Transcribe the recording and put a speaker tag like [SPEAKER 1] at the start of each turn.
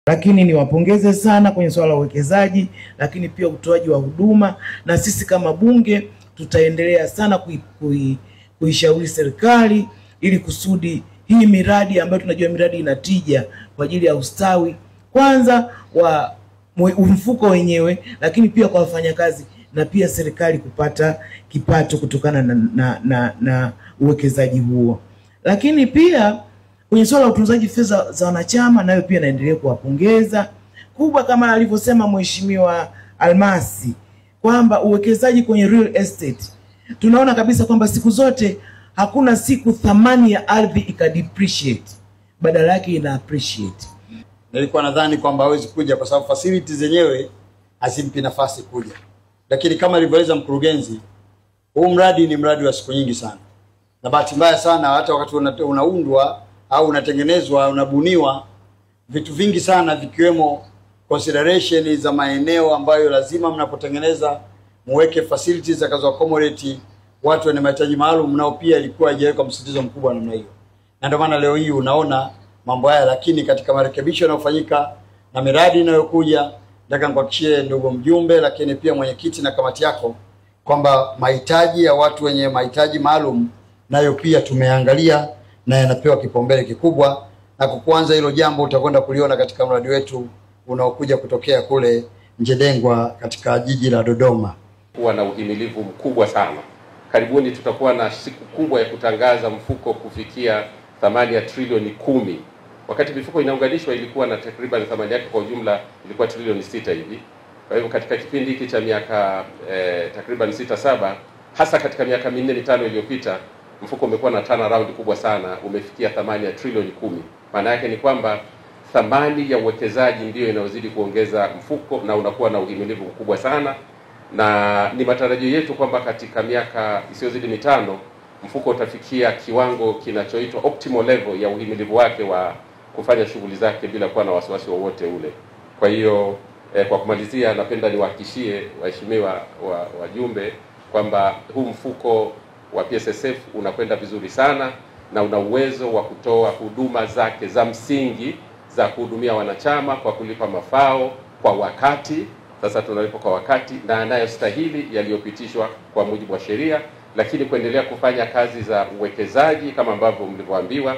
[SPEAKER 1] Lakini niwapongeze sana kwenye swala la uwekezaji, lakini pia utoaji wa huduma, na sisi kama bunge tutaendelea sana kuishauri serikali ili kusudi hii miradi ambayo tunajua miradi inatija kwa ajili ya ustawi kwanza wa mfuko wenyewe, lakini pia kwa wafanyakazi na pia serikali kupata kipato kutokana na uwekezaji huo. Lakini pia kwenye swala la utunzaji fedha za wanachama, nayo pia naendelea kuwapongeza kubwa, kama alivyosema Mheshimiwa Almasi kwamba uwekezaji kwenye real estate, tunaona kabisa kwamba siku zote hakuna siku thamani ya ardhi ikadepreciate, badala yake ina appreciate.
[SPEAKER 2] Nilikuwa nadhani kwamba hawezi kuja kwa sababu facilities zenyewe hazimpi nafasi kuja, lakini kama alivyoeleza mkurugenzi, huu mradi ni mradi wa siku nyingi sana, na bahati mbaya sana hata wakati unaundwa au unatengenezwa, unabuniwa, vitu vingi sana vikiwemo consideration za maeneo ambayo lazima mnapotengeneza muweke facilities zakazo accommodate watu wenye mahitaji maalum, nao pia ilikuwa haijaweka msitizo mkubwa namna hiyo. Na ndio maana leo hii unaona mambo haya, lakini katika marekebisho yanayofanyika na miradi inayokuja, nataka nikuhakikishie ndugu mjumbe, lakini pia mwenyekiti na kamati yako kwamba mahitaji ya watu wenye mahitaji maalum nayo pia tumeangalia na yanapewa kipaumbele kikubwa, na kwa kwanza hilo jambo utakwenda kuliona katika mradi wetu unaokuja kutokea kule Njedengwa katika jiji la Dodoma.
[SPEAKER 3] Kuwa na uhimilivu mkubwa sana. Karibuni tutakuwa na siku kubwa ya kutangaza mfuko kufikia thamani ya trilioni 10. Wakati mifuko inaunganishwa ilikuwa na takriban thamani yake kwa ujumla ilikuwa trilioni 6 hivi. Kwa hivyo katika kipindi hiki cha miaka takriban 6-7, hasa katika miaka 4-5 iliyopita, mfuko umekuwa na turnaround kubwa sana, umefikia thamani ya trilioni 10. Maana yake ni kwamba thamani ya uwekezaji ndio inayozidi kuongeza mfuko na unakuwa na uhimilivu mkubwa sana, na ni matarajio yetu kwamba katika miaka isiyozidi 5 mfuko utafikia kiwango kinachoitwa optimal level ya uhimilivu wake wa kufanya shughuli zake bila kuwa na wasiwasi wowote ule. Kwa hiyo kwa kumalizia, napenda niwahakikishie waheshimiwa wajumbe kwamba huu mfuko wa PSSF unakwenda vizuri sana na una uwezo wa kutoa huduma zake za msingi za kuhudumia wanachama kwa kulipa mafao kwa wakati. Sasa tunalipa kwa wakati na yanayostahili yaliyopitishwa kwa mujibu wa sheria, lakini kuendelea kufanya kazi za uwekezaji kama ambavyo mlivyoambiwa